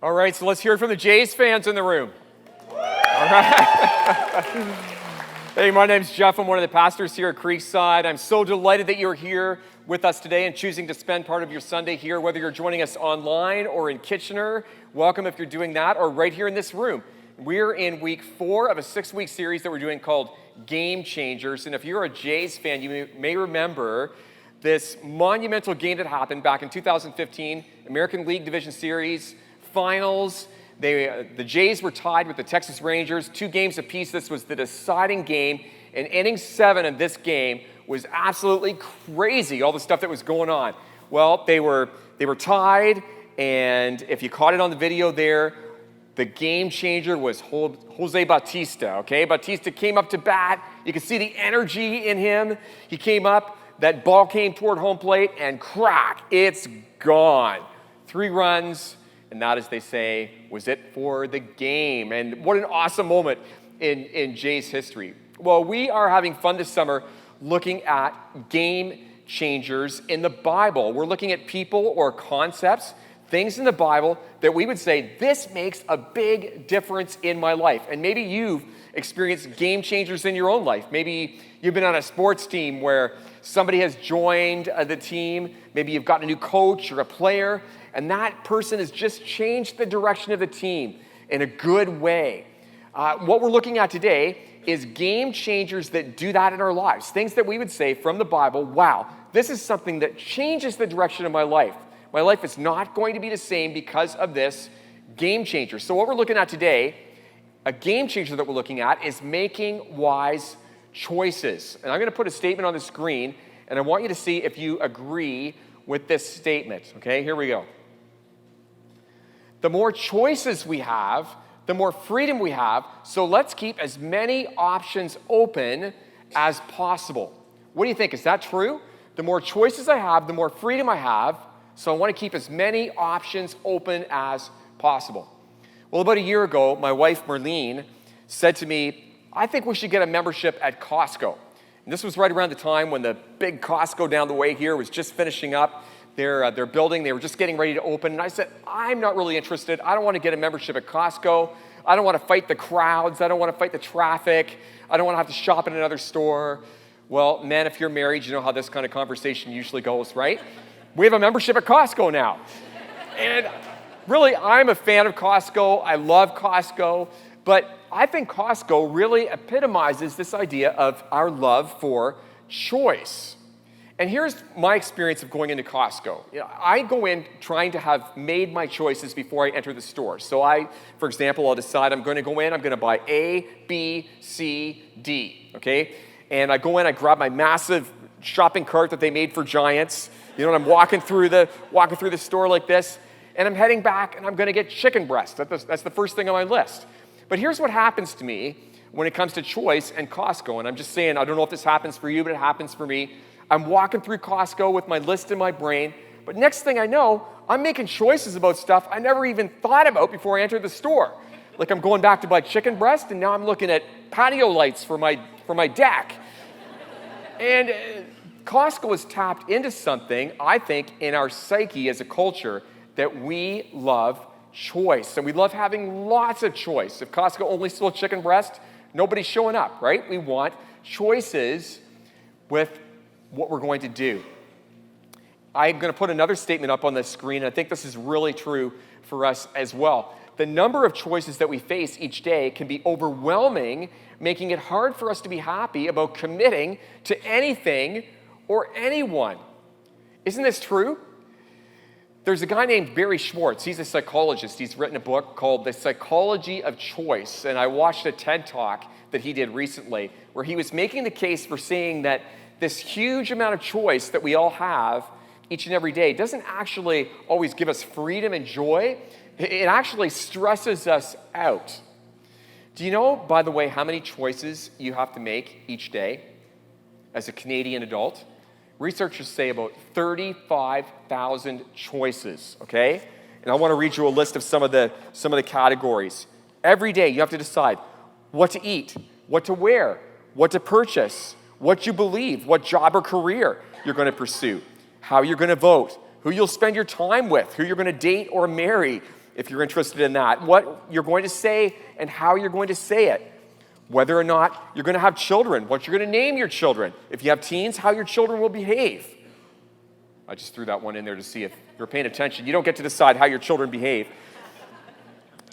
All right, so let's hear it from the Jays fans in the room. All right. Hey, my name's Jeff. I'm one of the pastors here at Creekside. I'm so delighted that you're here with us today and choosing to spend part of your Sunday here, whether you're joining us online or in Kitchener. Welcome if you're doing that, or right here in this room. We're in week 4 of a 6-week series that we're doing called Game Changers. And if you're a Jays fan, you may remember this monumental game that happened back in 2015, American League Division Series Finals. The Jays were tied with the Texas Rangers, 2 games apiece. This was the deciding game, and inning 7 of this game was absolutely crazy, all the stuff that was going on. Well, they were tied, and if you caught it on the video there, the game changer was Jose Bautista, okay? Bautista came up to bat. You could see the energy in him. He came up, that ball came toward home plate, and crack, it's gone. 3 runs. And that, as they say, was it for the game. And what an awesome moment in Jays history. Well, we are having fun this summer looking at game changers in the Bible. We're looking at people or concepts, things in the Bible that we would say, this makes a big difference in my life. And maybe you've experienced game changers in your own life. Maybe you've been on a sports team where somebody has joined the team. Maybe you've got a new coach or a player, and that person has just changed the direction of the team in a good way. What we're looking at today is game changers that do that in our lives. Things that we would say from the Bible, wow, this is something that changes the direction of my life. My life is not going to be the same because of this game changer. So what we're looking at today, a game changer that we're looking at, is making wise choices. And I'm going to put a statement on the screen, and I want you to see if you agree with this statement. Okay, here we go. The more choices we have, the more freedom we have, so let's keep as many options open as possible. What do you think? Is that true? The more choices I have, the more freedom I have, so I want to keep as many options open as possible. Well, about a year ago, my wife, Marlene, said to me, I think we should get a membership at Costco. And this was right around the time when the big Costco down the way here was just finishing up their building. They were just getting ready to open. And I said, I'm not really interested. I don't want to get a membership at Costco. I don't want to fight the crowds. I don't want to fight the traffic. I don't want to have to shop in another store. Well, man, if you're married, you know how this kind of conversation usually goes, right? We have a membership at Costco now. And really, I'm a fan of Costco. I love Costco. But I think Costco really epitomizes this idea of our love for choice. And here's my experience of going into Costco. I go in trying to have made my choices before I enter the store. So for example, I'll decide I'm going to go in, I'm going to buy A, B, C, D, okay? And I go in, I grab my massive shopping cart that they made for giants. You know, and I'm walking through the store like this, and I'm heading back, and I'm going to get chicken breast. That's the first thing on my list. But here's what happens to me when it comes to choice and Costco. And I'm just saying, I don't know if this happens for you, but it happens for me. I'm walking through Costco with my list in my brain, but next thing I know, I'm making choices about stuff I never even thought about before I entered the store. Like I'm going back to buy chicken breast, and now I'm looking at patio lights for my deck. And Costco has tapped into something, I think, in our psyche as a culture that we love choice. And we love having lots of choice. If Costco only sold chicken breast, nobody's showing up, right? We want choices with what we're going to do. I'm going to put another statement up on the screen, and I think this is really true for us as well. The number of choices that we face each day can be overwhelming, making it hard for us to be happy about committing to anything or anyone. Isn't this true? There's a guy named Barry Schwartz. He's a psychologist. He's written a book called The Psychology of Choice, and I watched a TED Talk that he did recently where he was making the case for saying that this huge amount of choice that we all have each and every day doesn't actually always give us freedom and joy. It actually stresses us out. Do you know, by the way, how many choices you have to make each day as a Canadian adult? Researchers say about 35,000 choices, okay? And I want to read you a list of some of the categories. Every day you have to decide what to eat, what to wear, what to purchase, what you believe, what job or career you're going to pursue, how you're going to vote, who you'll spend your time with, who you're going to date or marry. if you're interested in that, what you're going to say and how you're going to say it. Whether or not you're going to have children, what you're going to name your children. If you have teens, how your children will behave. I just threw that one in there to see if you're paying attention. You don't get to decide how your children behave.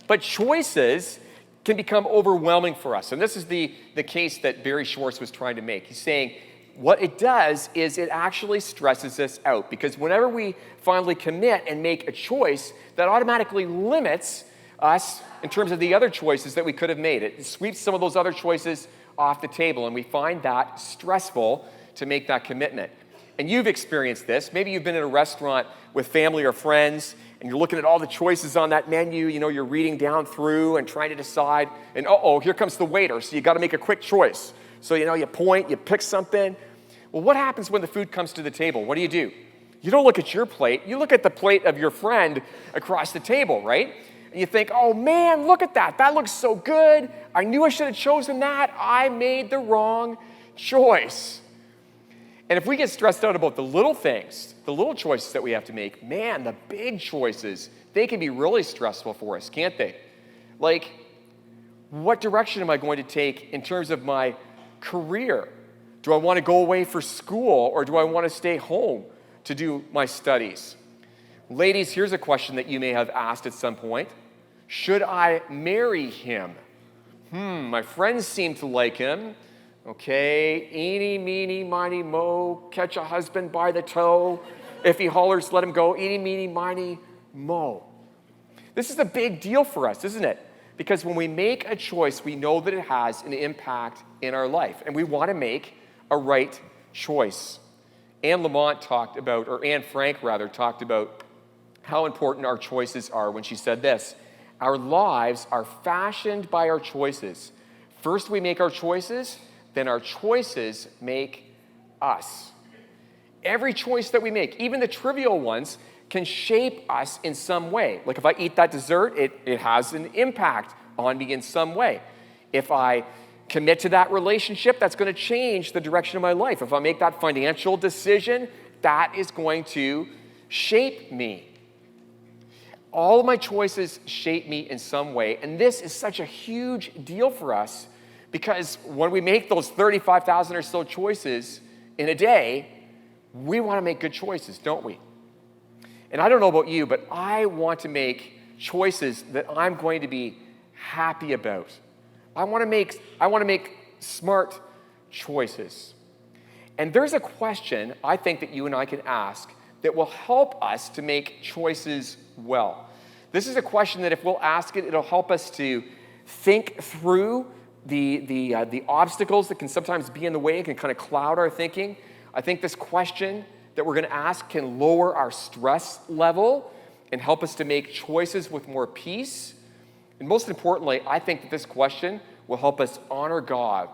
But choices can become overwhelming for us. And this is the case that Barry Schwartz was trying to make. He's saying what it does is it actually stresses us out. Because whenever we finally commit and make a choice, that automatically limits us in terms of the other choices that we could have made. It sweeps some of those other choices off the table, and we find that stressful to make that commitment. And you've experienced this. Maybe you've been in a restaurant with family or friends, and you're looking at all the choices on that menu. You know, you're reading down through and trying to decide, and here comes the waiter, so you got to make a quick choice. So, you point, you pick something. Well, what happens when the food comes to the table? What do? You don't look at your plate. You look at the plate of your friend across the table, right? And you think, oh man, look at that. That looks so good. I knew I should have chosen that. I made the wrong choice. And if we get stressed out about the little things, the little choices that we have to make, man, the big choices, they can be really stressful for us, can't they? Like, what direction am I going to take in terms of my career? Do I want to go away for school, or do I want to stay home to do my studies? Ladies, here's a question that you may have asked at some point. Should I marry him? My friends seem to like him. Okay, eeny, meeny, miny, mo, catch a husband by the toe. If he hollers, let him go. Eeny, meeny, miny, mo. This is a big deal for us, isn't it? Because when we make a choice, we know that it has an impact in our life, and we want to make a right choice. Anne Frank talked about how important our choices are when she said this: our lives are fashioned by our choices. First we make our choices, then our choices make us. Every choice that we make, even the trivial ones, can shape us in some way. Like if I eat that dessert, it has an impact on me in some way. If I commit to that relationship, that's going to change the direction of my life. If I make that financial decision, that is going to shape me. All of my choices shape me in some way, and this is such a huge deal for us because when we make those 35,000 or so choices in a day, we want to make good choices, don't we? And I don't know about you, but I want to make choices that I'm going to be happy about. I want to make smart choices. And there's a question I think that you and I can ask that will help us to make choices well. This is a question that if we'll ask it, it'll help us to think through the obstacles that can sometimes be in the way and can kind of cloud our thinking. I think this question that we're going to ask can lower our stress level and help us to make choices with more peace. And most importantly, I think that this question will help us honor God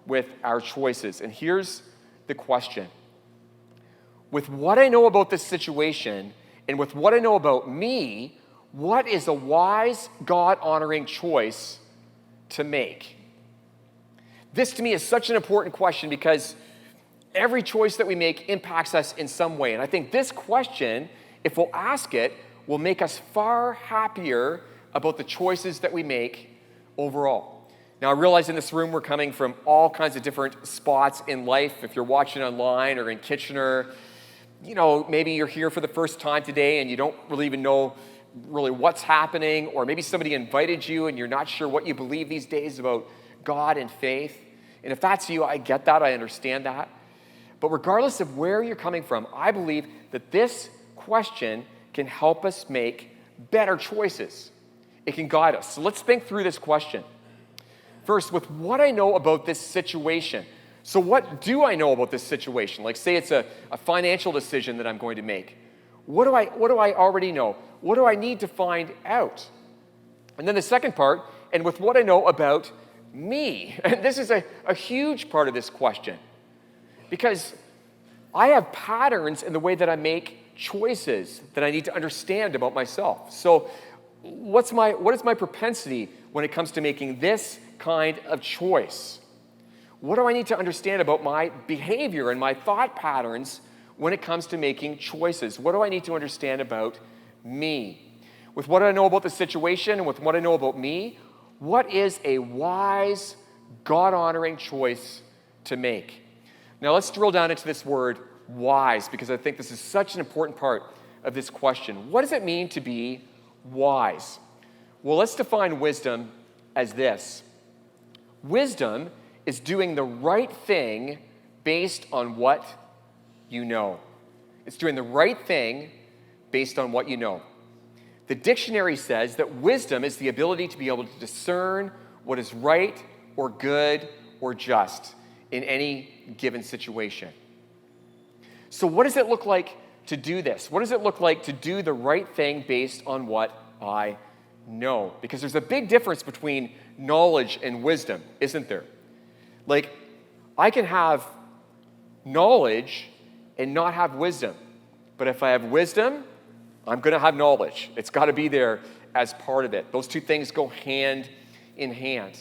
with our choices. And here's the question. With what I know about this situation and with what I know about me, what is a wise, God-honoring choice to make? This to me is such an important question because every choice that we make impacts us in some way. And I think this question, if we'll ask it, will make us far happier about the choices that we make overall. Now, I realize in this room we're coming from all kinds of different spots in life. If you're watching online or in Kitchener, maybe you're here for the first time today and you don't really even know really what's happening, or maybe somebody invited you and you're not sure what you believe these days about God and faith. And if that's you, I get that, I understand that. But regardless of where you're coming from, I believe that this question can help us make better choices. It can guide us. So let's think through this question. First, with what I know about this situation. So what do I know about this situation? Like say it's a financial decision that I'm going to make. What do I already know? What do I need to find out? And then the second part, and with what I know about me. And this is a huge part of this question. Because I have patterns in the way that I make choices that I need to understand about myself. So what is my propensity when it comes to making this kind of choice? What do I need to understand about my behavior and my thought patterns when it comes to making choices? What do I need to understand about me? with what I know about the situation and with what I know about me, what is a wise, God-honoring choice to make? Now let's drill down into this word wise, because I think this is such an important part of this question. What does it mean to be wise? Well, let's define wisdom as this. Wisdom is doing the right thing based on what you know. It's doing the right thing based on what you know. The dictionary says that wisdom is the ability to be able to discern what is right or good or just in any given situation. So what does it look like to do this? What does it look like to do the right thing based on what I know? Because there's a big difference between knowledge and wisdom, isn't there? Like, I can have knowledge and not have wisdom. But if I have wisdom, I'm going to have knowledge. It's got to be there as part of it. Those two things go hand in hand.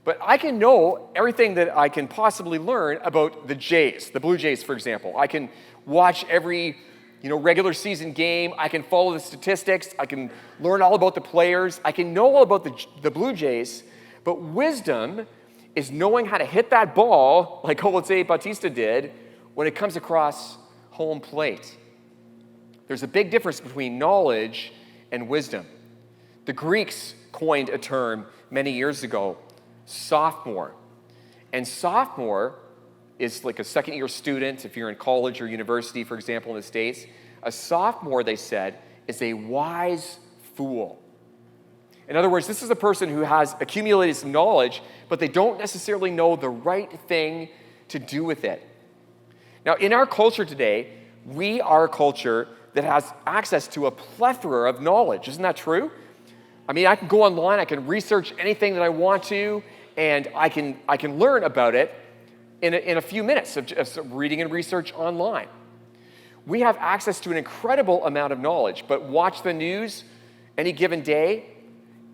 But I can know everything that I can possibly learn about the Jays, the Blue Jays, for example. I can watch every regular season game. I can follow the statistics. I can learn all about the players. I can know all about the Blue Jays. But wisdom is knowing how to hit that ball like Jose Bautista did when it comes across home plate. There's a big difference between knowledge and wisdom. The Greeks coined a term many years ago, sophomore. And sophomore is like a second-year student. If you're in college or university, for example, in the States, a sophomore, they said, is a wise fool. In other words, this is a person who has accumulated some knowledge, but they don't necessarily know the right thing to do with it. Now, in our culture today, we are a culture that has access to a plethora of knowledge. Isn't that true? I mean, I can go online, I can research anything that I want to, and I can learn about it in a few minutes of reading and research online. We have access to an incredible amount of knowledge, but watch the news any given day,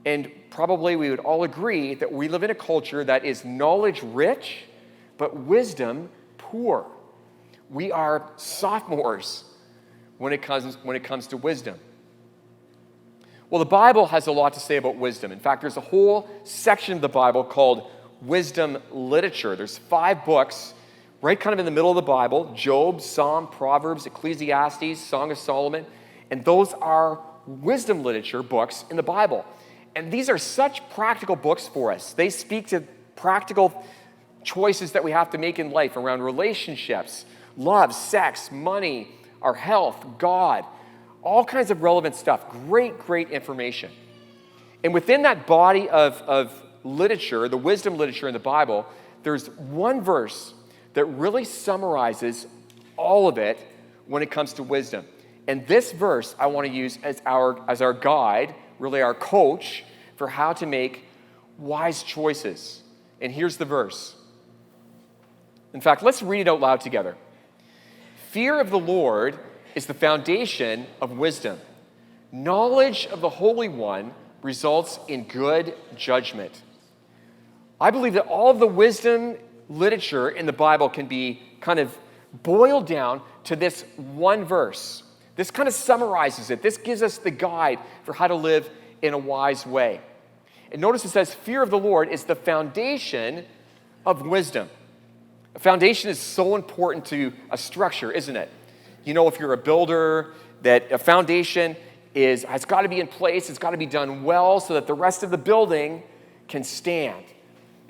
and probably we would all agree that we live in a culture that is knowledge-rich, but wisdom-poor. We are sophomores when it comes to wisdom. Well, the Bible has a lot to say about wisdom. In fact, there's a whole section of the Bible called wisdom literature. There's 5 books right kind of in the middle of the Bible: Job, Psalm, Proverbs, Ecclesiastes, Song of Solomon. And those are wisdom literature books in the Bible. And these are such practical books for us. They speak to practical choices that we have to make in life around relationships, love, sex, money, our health, God, all kinds of relevant stuff. Great, great information. And within that body of literature, the wisdom literature in the Bible, there's one verse that really summarizes all of it when it comes to wisdom. And this verse I want to use as our guide, really our coach, for how to make wise choices. And here's the verse. In fact, let's read it out loud together. Fear of the Lord is the foundation of wisdom. Knowledge of the Holy One results in good judgment. I believe that all of the wisdom literature in the Bible can be kind of boiled down to this one verse. This kind of summarizes it. This gives us the guide for how to live in a wise way. And notice it says, fear of the Lord is the foundation of wisdom. A foundation is so important to a structure, isn't it? You know, if you're a builder, that a foundation has got to be in place, it's got to be done well so that the rest of the building can stand.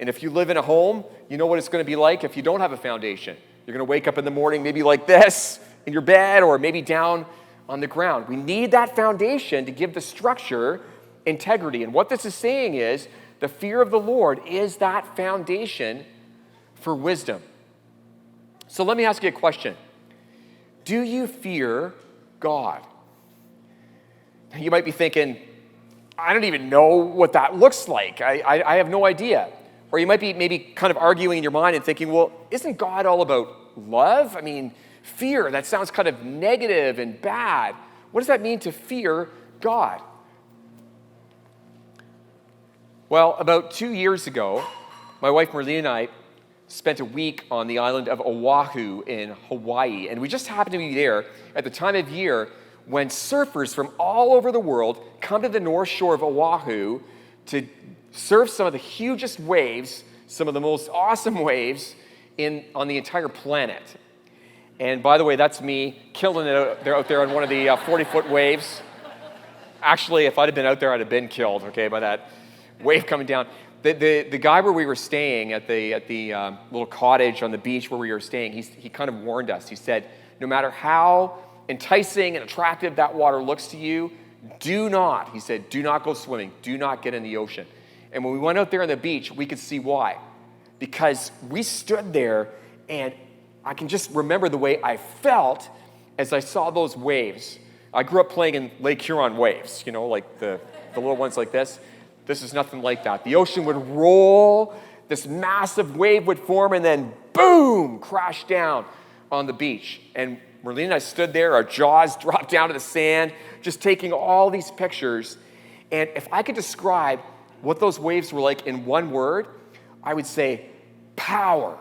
And if you live in a home, you know what it's going to be like if you don't have a foundation. You're going to wake up in the morning maybe like this in your bed, or maybe down on the ground. We need that foundation to give the structure integrity. And what this is saying is the fear of the Lord is that foundation for wisdom. So let me ask you a question. Do you fear God? You might be thinking, I don't even know what that looks like. I have no idea. Or you might be maybe kind of arguing in your mind and thinking, well, isn't God all about love? I mean, fear, that sounds kind of negative and bad. What does that mean to fear God? Well, about 2 years ago, my wife Marlene and I spent a week on the island of Oahu in Hawaii, and we just happened to be there at the time of year when surfers from all over the world come to the north shore of Oahu to surf some of the hugest waves, some of the most awesome waves on the entire planet. And by the way, that's me killing it out there on one of the 40-foot waves. Actually, if I'd have been out there, I'd have been killed, okay, by that wave coming down. The guy where we were staying at the little cottage on the beach where we were staying, he kind of warned us. He said, no matter how enticing and attractive that water looks to you, do not go swimming. Do not get in the ocean. And when we went out there on the beach, we could see why. Because we stood there, and I can just remember the way I felt as I saw those waves. I grew up playing in Lake Huron waves, like the little ones like this. This is nothing like that. The ocean would roll, this massive wave would form, and then boom, crash down on the beach. And Marlene and I stood there, our jaws dropped down to the sand, just taking all these pictures. And if I could describe what those waves were like in one word, I would say power.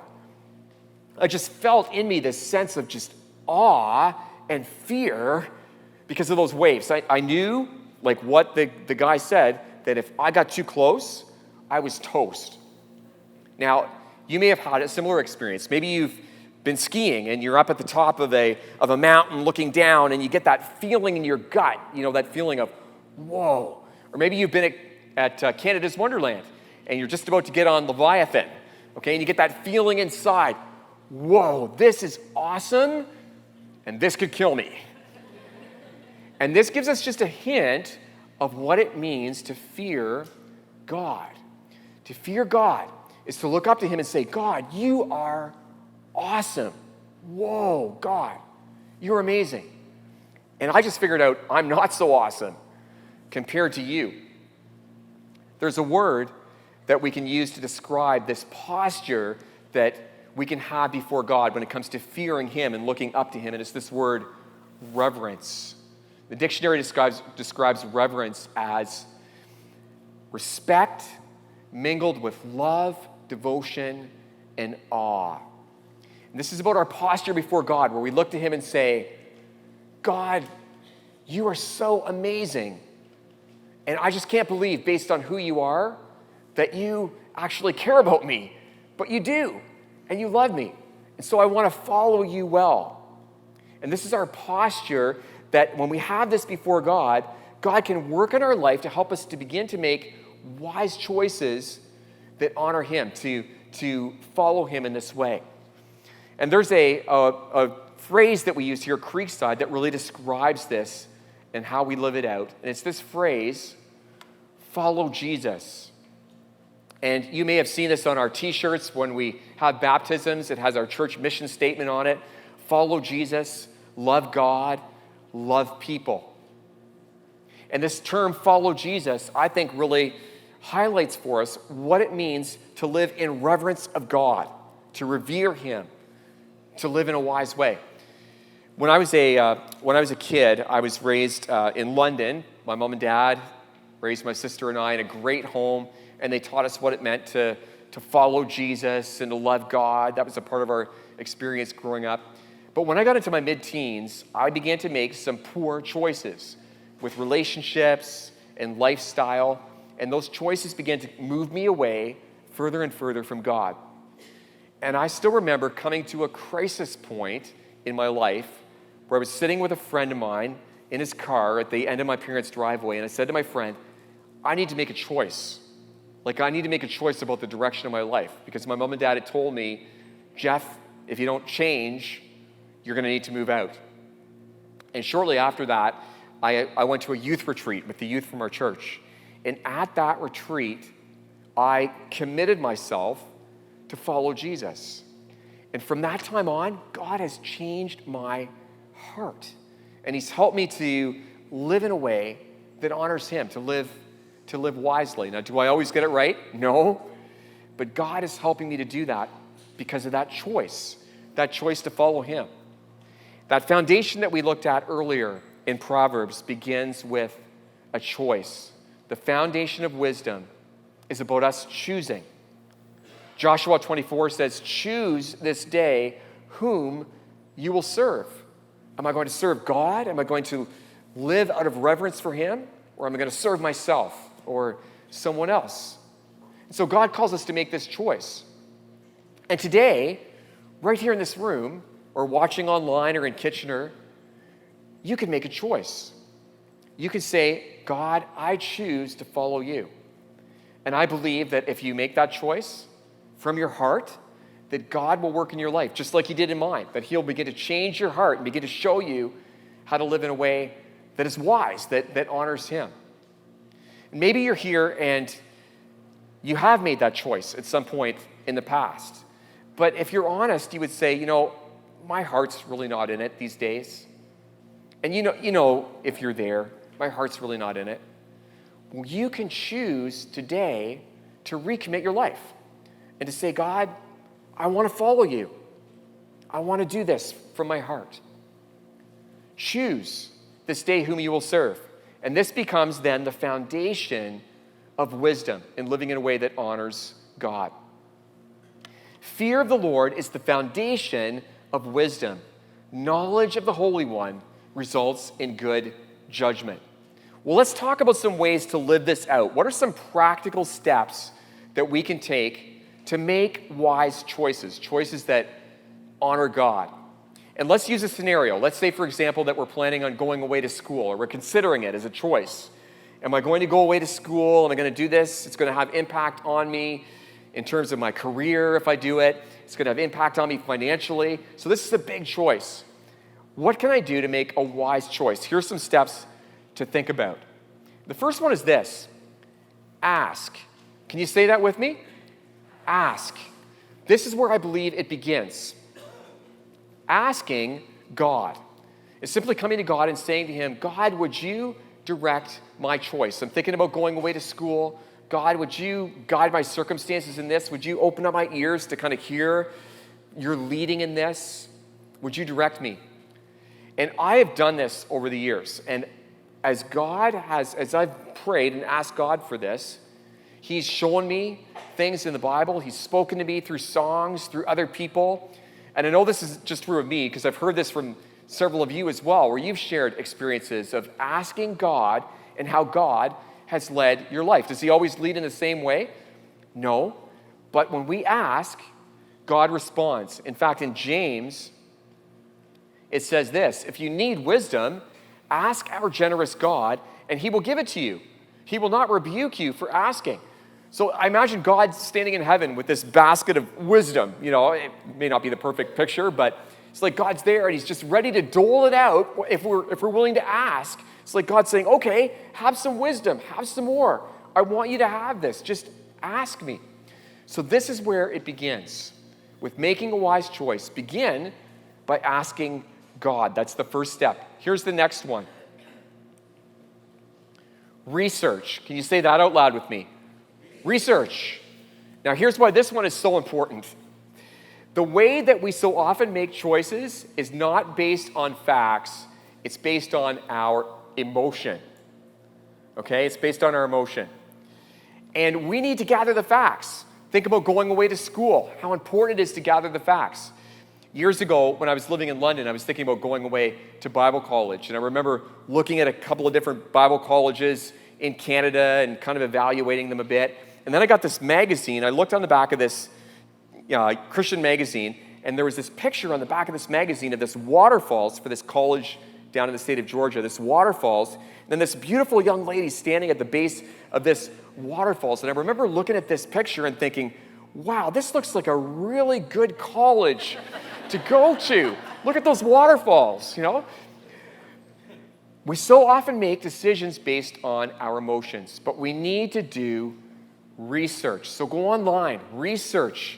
I just felt in me this sense of just awe and fear because of those waves. I knew, like what the guy said, that if I got too close, I was toast. Now, you may have had a similar experience. Maybe you've been skiing and you're up at the top of a mountain looking down and you get that feeling in your gut, that feeling of, whoa. Or maybe you've been at Canada's Wonderland and you're just about to get on Leviathan, okay? And you get that feeling inside, whoa, this is awesome and this could kill me. And this gives us just a hint of what it means to fear God. To fear God is to look up to him and say, God, you are awesome. Whoa, God, you're amazing. And I just figured out I'm not so awesome compared to you. There's a word that we can use to describe this posture that we can have before God when it comes to fearing him and looking up to him, and it's this word, reverence. The dictionary describes reverence as respect mingled with love, devotion, and awe. And this is about our posture before God, where we look to him and say, God, you are so amazing. And I just can't believe, based on who you are, that you actually care about me. But you do, and you love me. And so I want to follow you well. And this is our posture that when we have this before God, God can work in our life to help us to begin to make wise choices that honor him, to follow him in this way. And there's a phrase that we use here at Creekside that really describes this and how we live it out. And it's this phrase, follow Jesus. And you may have seen this on our t-shirts when we have baptisms. It has our church mission statement on it. Follow Jesus, love God, love people. And this term, follow Jesus, I think really highlights for us what it means to live in reverence of God, to revere him, to live in a wise way. When I was a kid, I was raised in London. My mom and dad raised my sister and I in a great home, and they taught us what it meant to follow Jesus and to love God. That was a part of our experience growing up. But when I got into my mid-teens, I began to make some poor choices with relationships and lifestyle, and those choices began to move me away further and further from God. And I still remember coming to a crisis point in my life where I was sitting with a friend of mine in his car at the end of my parents' driveway, and I said to my friend, I need to make a choice. I need to make a choice about the direction of my life, because my mom and dad had told me, Jeff, if you don't change, you're going to need to move out. And shortly after that, I went to a youth retreat with the youth from our church. And at that retreat, I committed myself to follow Jesus. And from that time on, God has changed my heart. And he's helped me to live in a way that honors him, to live wisely. Now, do I always get it right? No. But God is helping me to do that because of that choice to follow him. That foundation that we looked at earlier in Proverbs begins with a choice. The foundation of wisdom is about us choosing. Joshua 24 says, choose this day whom you will serve. Am I going to serve God? Am I going to live out of reverence for him, or am I going to serve myself or someone else? And so God calls us to make this choice. And today, right here in this room, or watching online or in Kitchener, you can make a choice. You can say, God, I choose to follow you. And I believe that if you make that choice from your heart, that God will work in your life, just like he did in mine, that he'll begin to change your heart and begin to show you how to live in a way that is wise, that honors him. And maybe you're here and you have made that choice at some point in the past. But if you're honest, you would say, my heart's really not in it these days. And you know, if you're there, my heart's really not in it. Well, you can choose today to recommit your life and to say, God, I want to follow you. I want to do this from my heart. Choose this day whom you will serve. And this becomes then the foundation of wisdom in living in a way that honors God. Fear of the Lord is the foundation of wisdom. Knowledge of the Holy One results in good judgment. Well, let's talk about some ways to live this out. What are some practical steps that we can take to make wise choices that honor God? And let's use a scenario. Let's say, for example, that we're planning on going away to school, or we're considering it as a choice. Am I going to go away to school? Am I going to do this? It's going to have impact on me in terms of my career if I do it. It's going to have impact on me financially. So this is a big choice. What can I do to make a wise choice? Here's some steps to think about. The first one is this: ask. Can you say that with me? Ask. This is where I believe it begins. Asking God is simply coming to God and saying to him, God, would you direct my choice? I'm thinking about going away to school. God, would you guide my circumstances in this? Would you open up my ears to kind of hear your leading in this? Would you direct me? And I have done this over the years. And as I've prayed and asked God for this, he's shown me things in the Bible. He's spoken to me through songs, through other people. And I know this is just true of me because I've heard this from several of you as well, where you've shared experiences of asking God and how God has led your life. Does he always lead in the same way? No. But when we ask, God responds. In fact, in James, it says this: if you need wisdom, ask our generous God, and he will give it to you. He will not rebuke you for asking. So I imagine God standing in heaven with this basket of wisdom. It may not be the perfect picture, but it's like God's there and he's just ready to dole it out if we're willing to ask. It's like God saying, okay, have some wisdom, have some more. I want you to have this. Just ask me. So this is where it begins. With making a wise choice, begin by asking God. That's the first step. Here's the next one. Research. Can you say that out loud with me? Research. Now, here's why this one is so important. The way that we so often make choices is not based on facts. It's based on our emotion. Okay? It's based on our emotion. And we need to gather the facts. Think about going away to school, how important it is to gather the facts. Years ago, when I was living in London, I was thinking about going away to Bible college. And I remember looking at a couple of different Bible colleges in Canada and kind of evaluating them a bit. And then I got this magazine. I looked on the back of this Christian magazine, and there was this picture on the back of this magazine of this waterfalls for this college down in the state of Georgia, this waterfalls. And then this beautiful young lady standing at the base of this waterfalls. And I remember looking at this picture and thinking, wow, this looks like a really good college to go to. Look at those waterfalls, We so often make decisions based on our emotions, but we need to do research. So go online, research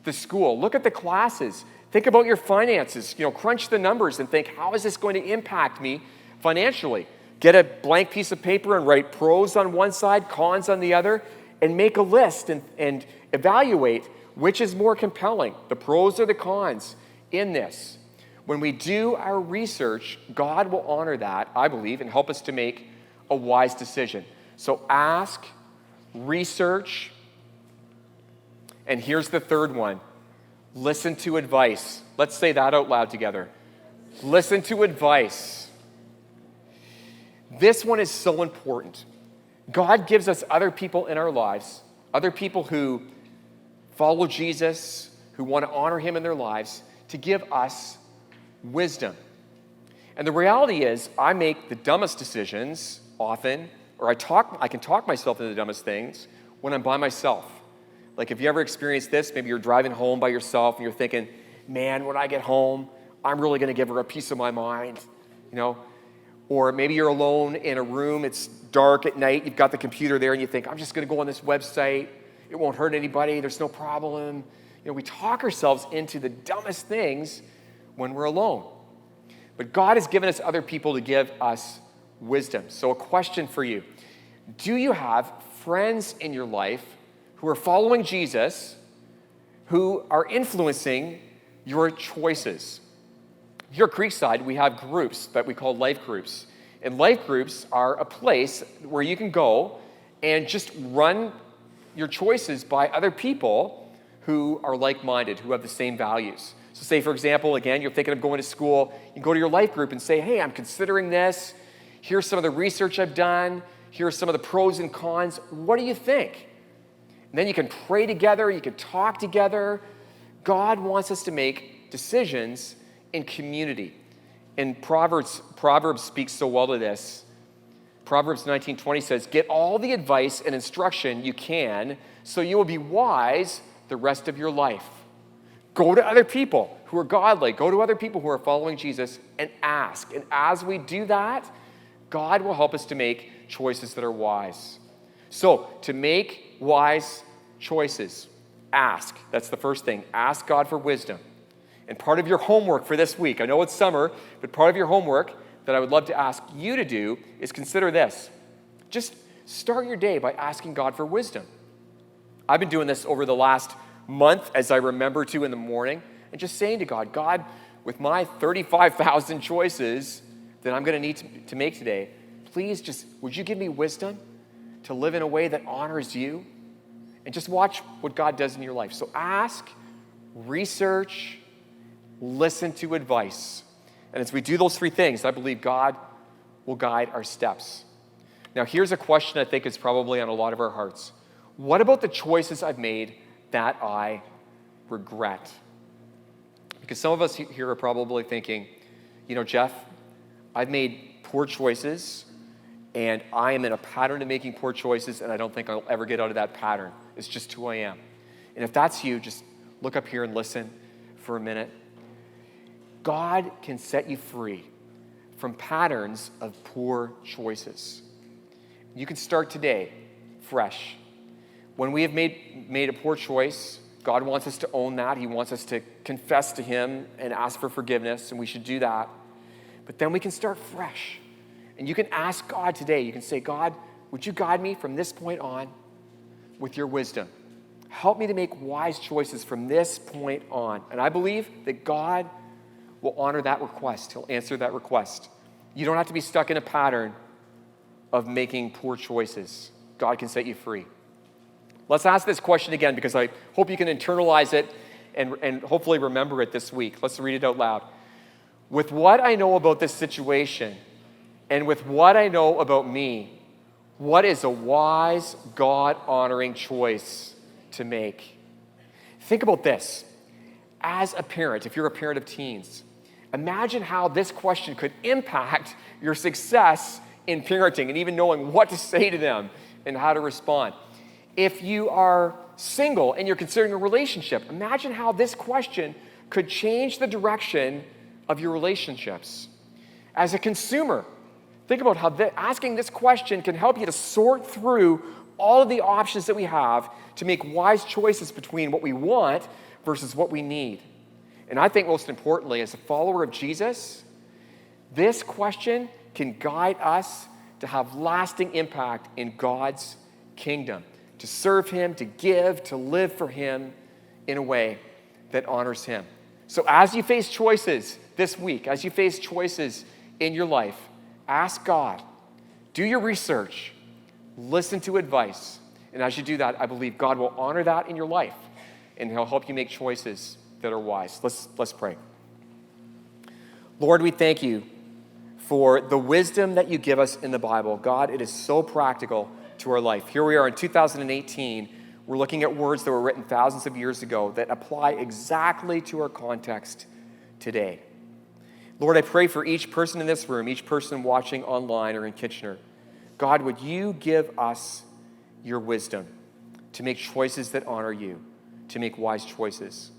the school, look at the classes, think about your finances, crunch the numbers and think, how is this going to impact me financially? Get a blank piece of paper and write pros on one side, cons on the other, and make a list and evaluate which is more compelling, the pros or the cons in this. When we do our research, God will honor that, I believe, and help us to make a wise decision. So ask, research, and here's the third one. Listen to advice. Let's say that out loud together. Listen to advice. This one is so important. God gives us other people in our lives, other people who follow Jesus, who want to honor him in their lives, to give us wisdom. And the reality is, I make the dumbest decisions often, or I can talk myself into the dumbest things when I'm by myself. Like, if you ever experienced this, maybe you're driving home by yourself and you're thinking, man, when I get home, I'm really going to give her a piece of my mind, you know? Or maybe you're alone in a room, it's dark at night, you've got the computer there and you think, I'm just going to go on this website, it won't hurt anybody, there's no problem. You know, we talk ourselves into the dumbest things when we're alone. But God has given us other people to give us wisdom. So a question for you. Do you have friends in your life who are following Jesus, who are influencing your choices? Here at Creekside, we have groups that we call life groups. And life groups are a place where you can go and just run your choices by other people who are like-minded, who have the same values. So say, for example, again, you're thinking of going to school, you go to your life group and say, hey, I'm considering this. Here's some of the research I've done. Here are some of the pros and cons. What do you think? And then you can pray together, you can talk together. God wants us to make decisions in community. And Proverbs speaks so well to this. Proverbs 19:20 says, get all the advice and instruction you can so you will be wise the rest of your life. Go to other people who are godly. Go to other people who are following Jesus and ask. And as we do that, God will help us to make choices that are wise. So, to make wise choices, ask. That's the first thing. Ask God for wisdom. And part of your homework for this week, I know it's summer, but part of your homework that I would love to ask you to do is consider this. Just start your day by asking God for wisdom. I've been doing this over the last month as I remember to in the morning, and just saying to God, God, with my 35,000 choices that I'm going to need to make today, please just, would you give me wisdom to live in a way that honors you? And just watch what God does in your life. So ask, research, listen to advice. And as we do those three things, I believe God will guide our steps. Now, here's a question I think is probably on a lot of our hearts. What about the choices I've made that I regret? Because some of us here are probably thinking, you know, Jeff, I've made poor choices, and I am in a pattern of making poor choices, and I don't think I'll ever get out of that pattern. It's just who I am. And if that's you, just look up here and listen for a minute. God can set you free from patterns of poor choices. You can start today fresh. When we have made a poor choice, God wants us to own that. He wants us to confess to him and ask for forgiveness, and we should do that. But then we can start fresh. And you can ask God today, you can say, God, would you guide me from this point on with your wisdom? Help me to make wise choices from this point on. And I believe that God will honor that request. He'll answer that request. You don't have to be stuck in a pattern of making poor choices. God can set you free. Let's ask this question again, because I hope you can internalize it and hopefully remember it this week. Let's read it out loud. With what I know about this situation and with what I know about me, what is a wise, God-honoring choice to make? Think about this. As a parent, if you're a parent of teens, imagine how this question could impact your success in parenting and even knowing what to say to them and how to respond. If you are single and you're considering a relationship, imagine how this question could change the direction of your relationships. As a consumer, think about how asking this question can help you to sort through all of the options that we have to make wise choices between what we want versus what we need. And I think most importantly, as a follower of Jesus, this question can guide us to have lasting impact in God's kingdom, to serve him, to give, to live for him in a way that honors him. So as you face choices this week, as you face choices in your life, ask God, do your research, listen to advice. And as you do that, I believe God will honor that in your life, and he'll help you make choices that are wise. Let's pray. Lord, we thank you for the wisdom that you give us in the Bible. God, it is so practical to our life. Here we are in 2018. We're looking at words that were written thousands of years ago that apply exactly to our context today. Lord, I pray for each person in this room, each person watching online or in Kitchener. God, would you give us your wisdom to make choices that honor you, to make wise choices?